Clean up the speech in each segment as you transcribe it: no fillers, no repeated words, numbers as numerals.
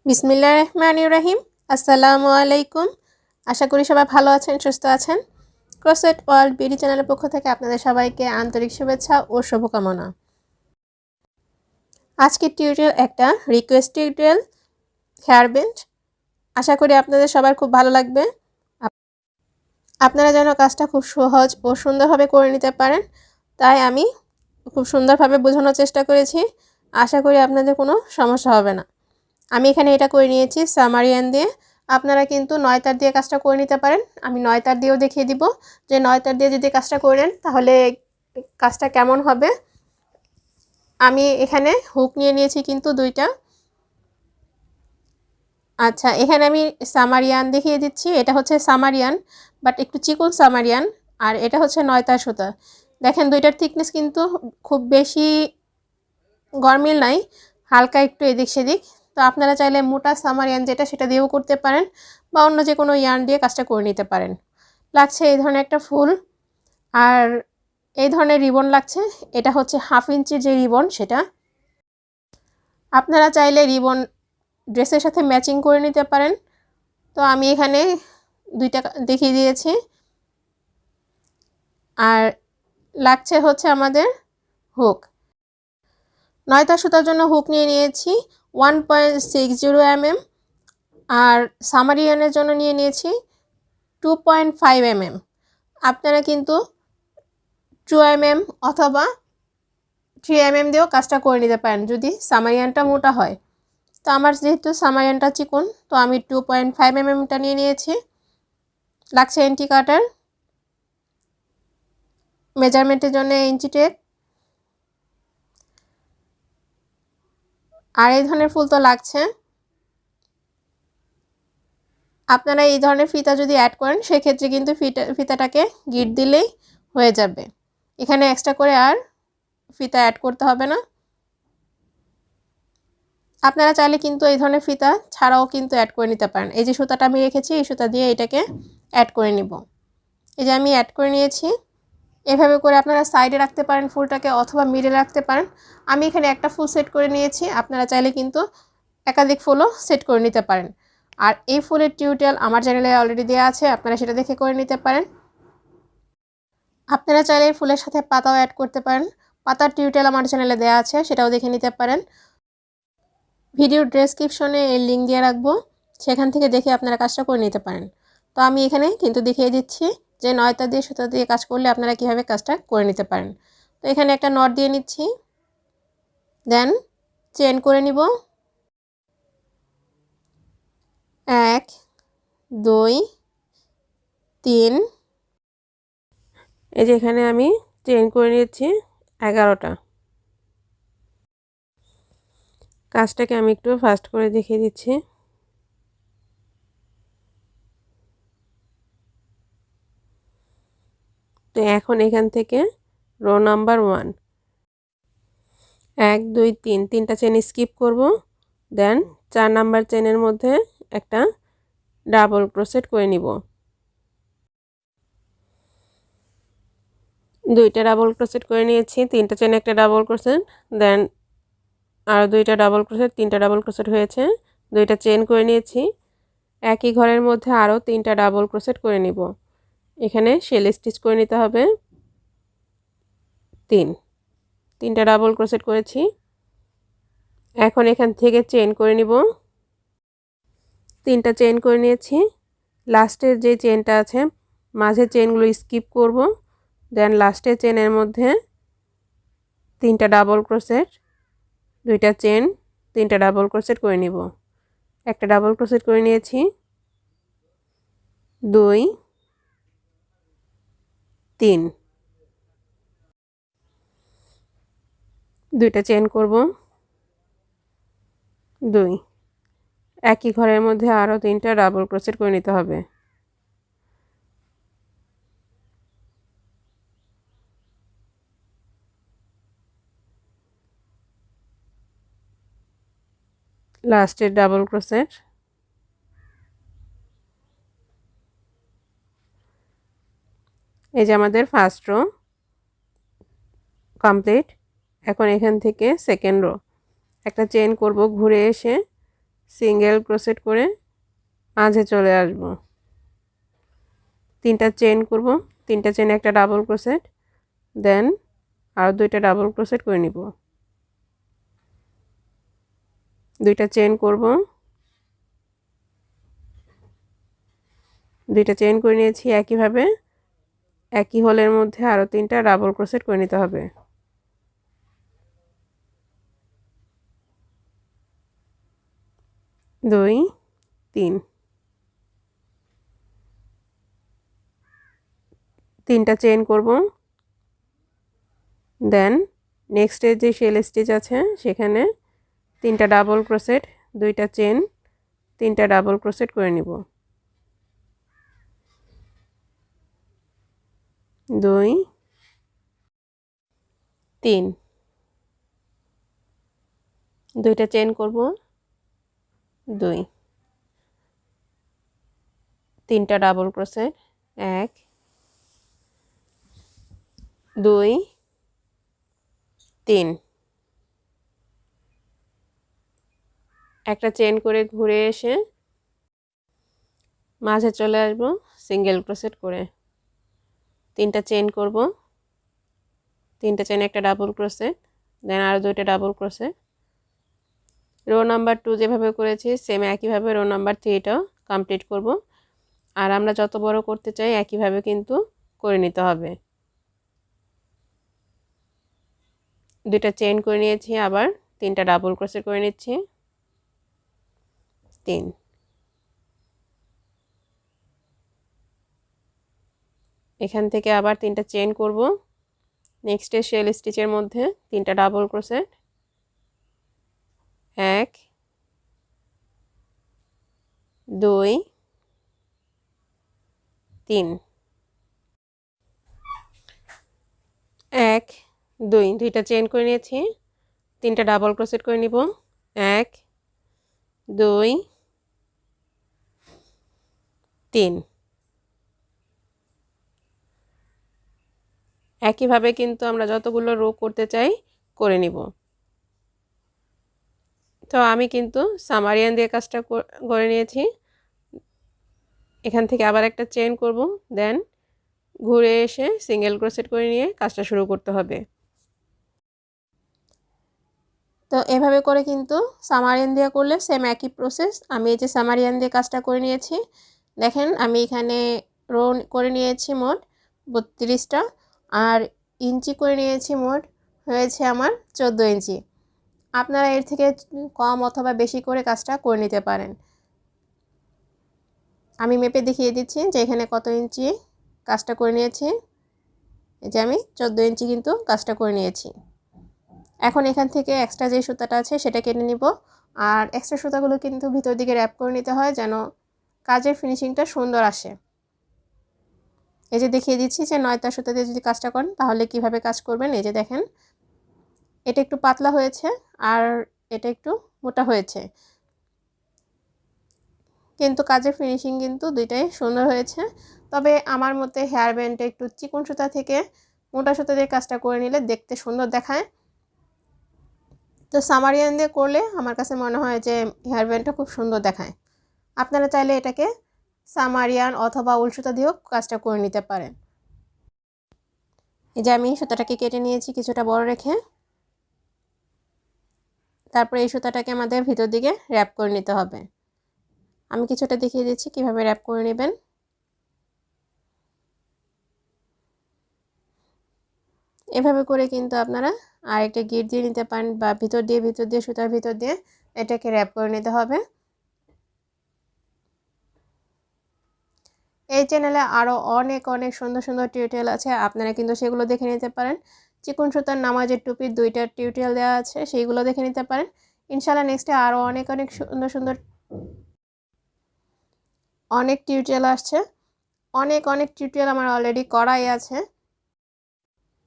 বিসমিল্লাহির রহমানির রহিম। আসসালামু আলাইকুম। আশা করি সবাই ভালো আছেন, সুস্থ আছেন। ক্রোশেট ওয়ার্ল্ড বিডি চ্যানেলের পক্ষ থেকে আপনাদের সবাইকে আন্তরিক শুভেচ্ছা ও শুভকামনা। আজকের টিউটোরিয়াল একটা রিকোয়েস্ট টিউটোরিয়াল হেয়ার ব্যান্ড। আশা করি আপনাদের সবার খুব ভালো লাগবে। আপনারা যেন কাজটা খুব সহজ ও সুন্দরভাবে করে নিতে পারেন, তাই আমি খুব সুন্দরভাবে বোঝানোর চেষ্টা করেছি। আশা করি আপনাদের কোনো সমস্যা হবে না। আমি এখানে এটা করে নিয়েছি সামারিয়ান দিয়ে। আপনারা কিন্তু 9 তার দিয়ে কাজটা করে নিতে পারেন। আমি 9 তার দিয়েও দেখিয়ে দিব যে 9 তার দিয়ে যদি কাজটা করে নেন তাহলে কাজটা কেমন হবে। আমি এখানে হুক নিয়ে নিয়েছি কিন্তু দুইটা। আচ্ছা, এখানে আমি সামারিয়ান দেখিয়ে দিচ্ছি। এটা হচ্ছে সামারিয়ান, বাট একটু চিকন সামারিয়ান। আর এটা হচ্ছে 9 তার সুতা। দেখেন দুইটার থিকনেস কিন্তু খুব বেশি গরমিল নাই, হালকা একটু এদিক সেদিক। তো আপনারা চাইলে মোটা সামার ইয়ার্ন যেটা সেটা দিয়েও করতে পারেন, বা অন্য যে কোনো ইয়ার্ন দিয়ে কাজটা করে নিতে পারেন। লাগছে এই ধরনের একটা ফুল, আর এই ধরনের রিবন লাগছে। এটা হচ্ছে 1/2 ইঞ্চির যে রিবন সেটা। আপনারা চাইলে রিবন ড্রেসের সাথে ম্যাচিং করে নিতে পারেন। তো আমি এখানে দুইটা দেখিয়ে দিয়েছি। আর লাগছে হচ্ছে আমাদের হুক। 9 তার সুতার জন্য হুক নিয়ে নিয়েছি 1.60 mm, আর সামারিয়ানের জন্য নিয়ে নিয়েছি 2.5 mm। আপনারা কিন্তু 2 mm অথবা 3 mm দিয়েও কাজটা করে নিতে পারেন যদি সামারিয়ানটা মোটা হয়। তো আমার যেহেতু সামারিয়ানটা চিকন, তো আমি 2.5 mmটা নিয়ে নিয়েছি। লাগছে এন্টি কাটার, মেজারমেন্টের জন্য ইঞ্চি টেপ। আর এই ধরনের ফুল তো লাগছে। আপনারা এই ধরনের ফিতা যদি অ্যাড করেন সেক্ষেত্রে কিন্তু ফিতাটাকে গিট দিলেই হয়ে যাবে। এখানে এক্সট্রা করে আর ফিতা অ্যাড করতে হবে না। আপনারা চাইলে কিন্তু এই ধরনের ফিতা ছাড়াও কিন্তু অ্যাড করে নিতে পারেন। এই যে সুতাটা আমি রেখেছি, এই সুতা দিয়ে এটাকে অ্যাড করে নিব। এই যে আমি অ্যাড করে নিয়েছি। এভাবে করে আপনারা সাইডে রাখতে পারেন ফুলটাকে, অথবা মিডলে রাখতে পারেন। আমি এখানে একটা ফুল সেট করে নিয়েছি। আপনারা চাইলে কিন্তু একাধিক ফুলও সেট করে নিতে পারেন। আর এই ফুলের টিউটোরিয়াল আমার চ্যানেলে অলরেডি দেওয়া আছে, আপনারা সেটা দেখে করে নিতে পারেন। আপনারা চাইলে ফুলের সাথে পাতাও অ্যাড করতে পারেন। পাতার টিউটোরিয়াল আমার চ্যানেলে দেওয়া আছে, সেটাও দেখে নিতে পারেন। ভিডিওর ডেসক্রিপশনে এর লিঙ্ক দিয়ে রাখবো, সেখান থেকে দেখে আপনারা কাজটা করে নিতে পারেন। তো আমি এখানে কিন্তু দেখিয়ে দিচ্ছি যে 9 তার দিয়ে সুতা দিয়ে কাজ করলে আপনারা কীভাবে কাজটা করে নিতে পারেন। তো এখানে একটা নট দিয়ে নিচ্ছি, দেন চেন করে নিব। 1 2 3। এই যে এখানে আমি চেন করে নিয়েছি 11টা। কাজটাকে আমি একটু ফাস্ট করে দেখিয়ে দিচ্ছি। তো এখন এখান থেকে রো নাম্বার 1 1 2 3 তিনটা চেন স্কিপ করব। দেন 4 নাম্বার চেনের মধ্যে একটা ডাবল ক্রোশেট করে নিব। দুইটা ডাবল ক্রোশেট করে নিয়েছি, তিনটা চেনে একটা ডাবল ক্রোশেট, দেন আর দুইটা ডাবল ক্রোশেট, তিনটা ডাবল ক্রোশেট হয়েছে। দুইটা চেন করে নিয়েছি। একই ঘরের মধ্যে আরও 3টা ডাবল ক্রোশেট করে নিব। এখানে শেল স্টিচ করে নিতে হবে। 3টা ডাবল ক্রোশেট করেছি। এখন এখান থেকে চেন করে নিব। 3টা চেন করে নিয়েছি। লাস্টের যে চেনটা আছে মাঝে চেনগুলো স্কিপ করব। দেন লাস্টের চেনের মধ্যে 3টা ডাবল ক্রোশেট, 2টা চেন, 3টা ডাবল ক্রোশেট করে নিব। একটা ডাবল ক্রোশেট করে নিয়েছি, 2 3, 2টা চেন করব, 2। একই ঘরের মধ্যে আরও 3টা ডাবল ক্রোশেট করে নিতে হবে। লাস্টের ডাবল ক্রোশেট, এই যে আমাদের ফার্স্ট রো কমপ্লিট। এখন এখান থেকে সেকেন্ড রো একটা চেন করব, ঘুরে এসে সিঙ্গেল ক্রোশেট করে মাঝে চলে আসব। 3টা চেইন করব, 3টা চেইন একটা ডাবল ক্রোশেট, দেন আর 2টা ডাবল ক্রোশেট করে নিব। 2টা চেইন করব, 2টা চেইন করে নিয়েছি। একইভাবে একই হোলের মধ্যে আরও 3টা ডাবল ক্রোশেট করে নিতে হবে। 2 3 3টা চেইন করব, দেন নেক্সটে যে শেল স্টিচ আছে সেখানে 3টা ডাবল ক্রোশেট, 2টা চেইন, 3টা ডাবল ক্রোশেট করে নিব। 2 3 2টা চেইন করব, 2 3টা ডাবল ক্রোশেট, 1 2 3 একটা চেইন করে ঘুরে এসে মাঝে চলে আসব সিঙ্গেল ক্রোশেট করে। 3টা চেইন করব, 3টা চেইন একটা ডাবল ক্রোশেট, দেন আর 2টা ডাবল ক্রোশেট। রো নাম্বার 2 যেভাবে করেছি সেম একইভাবে রো নাম্বার 3টাও কমপ্লিট করব। আর আমরা যত বড় করতে চাই একইভাবে কিন্তু করে নিতে হবে। 2টা চেইন করে নিয়েছি, আবার 3টা ডাবল ক্রোশেট করে নিচ্ছি। 3 এখান থেকে আবার 3টা চেইন করব, নেক্সটে শেল স্টিচের মধ্যে 3টা ডাবল ক্রোশেট, 1 2 3 1 2 2টা চেইন করে নিয়েছি, 3টা ডাবল ক্রোশেট করে নিব। 1 2 3 একইভাবে কিন্তু আমরা যতগুলো রো করতে চাই করে নিব। তো আমি কিন্তু সামারিয়ান দিয়ে কাজটা করে নিয়েছি। এখান থেকে আবার একটা চেইন করব, দেন ঘুরে এসে সিঙ্গেল ক্রোশেট করে নিয়ে কাজটা শুরু করতে হবে। তো এভাবে করে কিন্তু সামারিয়ান দিয়ে করলে সেম একই প্রসেস। আমি এই যে সামারিয়ান দিয়ে কাজটা করে নিয়েছি, দেখেন আমি এখানে রো করে নিয়েছি মোট 32টা, আর ইঞ্চি করে নিয়েছি মোট হয়েছে আমার 14 ইঞ্চি। আপনারা এর থেকে কম অথবা বেশি করে কাজটা করে নিতে পারেন। আমি মেপে দেখিয়ে দিচ্ছি যে এখানে কত ইঞ্চি কাজটা করে নিয়েছি। এই যে আমি 14 ইঞ্চি কিন্তু কাজটা করে নিয়েছি। এখন এখান থেকে এক্সট্রা যে সুতাটা আছে সেটা কেটে নিব। আর এক্সট্রা সুতাগুলো কিন্তু ভিতর দিকে র্যাপ করে নিতে হয় যেন কাজের ফিনিশিংটা সুন্দর আসে। এই যে দেখিয়ে দিচ্ছি যে 9টা সুতা দিয়ে যদি কাজটা করেন তাহলে কিভাবে কাজ করবেন। এই যে দেখেন এটা একটু পাতলা হয়েছে আর এটা একটু মোটা হয়েছে, কিন্তু কাজের ফিনিশিং কিন্তু দুইটাই সুন্দর হয়েছে। তবে আমার মতে হেয়ার ব্যান্ডটা একটু চিকন সুতা থেকে মোটা সুতা দিয়ে কাজটা করে নিলে দেখতে সুন্দর দেখায়। তো সামারিয়ান দিয়ে করলে আমার কাছে মনে হয় যে হেয়ার ব্যান্ডটা খুব সুন্দর দেখায়। আপনারা চাইলে এটাকে সামারিয়ান অথবা উল সুতা দিয়েও কাজটা করে নিতে পারেন। এই যে আমি সুতাটাকে কেটে নিয়েছি কিছুটা বড় রেখে। তারপরে এই সুতাটাকে আমাদের ভিতর দিকে র্যাপ করে নিতে হবে। আমি কিছুটা দেখিয়ে দিচ্ছি কিভাবে র্যাপ করে নেবেন। এভাবে করে কিন্তু আপনারা আরেকটা গিট দিয়ে নিতে পারেন বা ভিতর দিয়ে সুতার ভিতর দিয়ে এটাকে র্যাপ করে নিতে হবে। এই চ্যানেলে আরও অনেক সুন্দর সুন্দর টিউটোরিয়াল আছে, আপনারা কিন্তু সেগুলো দেখে নিতে পারেন। চিকন সুতার নামাজের টুপির 2টা টিউটোরিয়াল দেওয়া আছে, সেইগুলো দেখে নিতে পারেন। ইনশাআল্লাহ নেক্সটে আরও অনেক সুন্দর সুন্দর টিউটোরিয়াল আসছে। অনেক টিউটোরিয়াল আমার অলরেডি করাই আছে।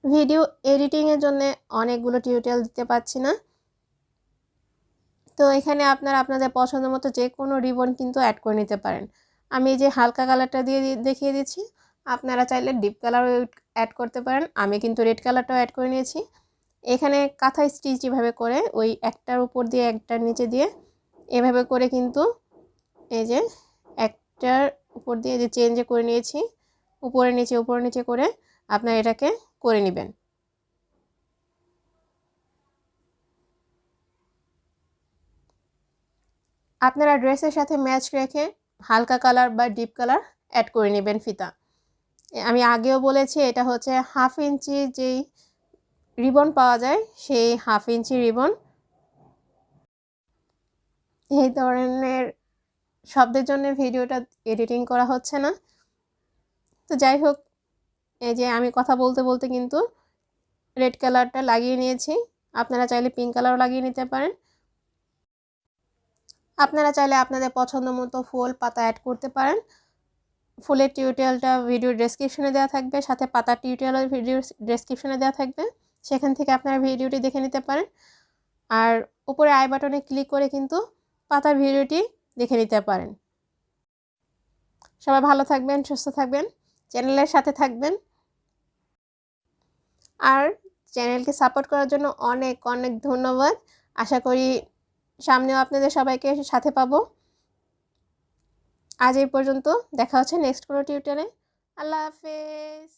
ভিডিও এডিটিংয়ের জন্য অনেকগুলো টিউটোরিয়াল দিতে পারছি না। তো এখানে আপনারা আপনাদের পছন্দ মতো যে কোনো রিবন কিন্তু অ্যাড করে নিতে পারেন। আমি এই যে হালকা কালারটা দিয়ে দেখিয়ে দিচ্ছি, আপনারা চাইলে ডিপ কালারও অ্যাড করতে পারেন। আমি কিন্তু রেড কালারটাও অ্যাড করে নিয়েছি। এখানে কাঁথা স্টিচ যেভাবে করে ওই একটার উপর দিয়ে একটার নিচে দিয়ে এভাবে করে কিন্তু এই যে একটার উপর দিয়ে যে চেঞ্জে করে নিয়েছি, উপরে নিচে করে আপনারা এটাকে করে নেবেন। আপনারা ড্রেসের সাথে ম্যাচ রেখে হালকা কালার বা ডিপ কালার অ্যাড করে নেবেন ফিতা। আমি আগেও বলেছি এটা হচ্ছে 1/2 ইঞ্চি যেই রিবন পাওয়া যায়, সেই 1/2 ইঞ্চি রিবন। এই ধরনের শব্দের জন্য ভিডিওটা এডিটিং করা হচ্ছে না। তো যাই হোক, এই যে আমি কথা বলতে বলতে কিন্তু রেড কালারটা লাগিয়ে নিয়েছি। আপনারা চাইলে পিঙ্ক কালারও লাগিয়ে নিতে পারেন। আপনারা চাইলে আপনাদের পছন্দ মতো ফুল পাতা অ্যাড করতে পারেন। ফুলের টিউটোরিয়ালটা ভিডিও ডেসক্রিপশনে দেওয়া থাকবে, সাথে পাতার টিউটোরিয়াল ভিডিও ডেসক্রিপশনে দেওয়া থাকবে, সেখান থেকে আপনারা ভিডিওটি দেখে নিতে পারেন। আর উপরে আই বাটনে ক্লিক করে কিন্তু পাতার ভিডিওটি দেখে নিতে পারেন। সবাই ভালো থাকবেন, সুস্থ থাকবেন, চ্যানেলের সাথে থাকবেন। আর চ্যানেলকে সাপোর্ট করার জন্য অনেক অনেক ধন্যবাদ। আশা করি সামনেও আপনাদের সবাইকে সাথে পাবো। আজ এই পর্যন্ত, দেখা হচ্ছে নেক্সট কোনো টিউটোরিয়ালে। আল্লাহ হাফেজ।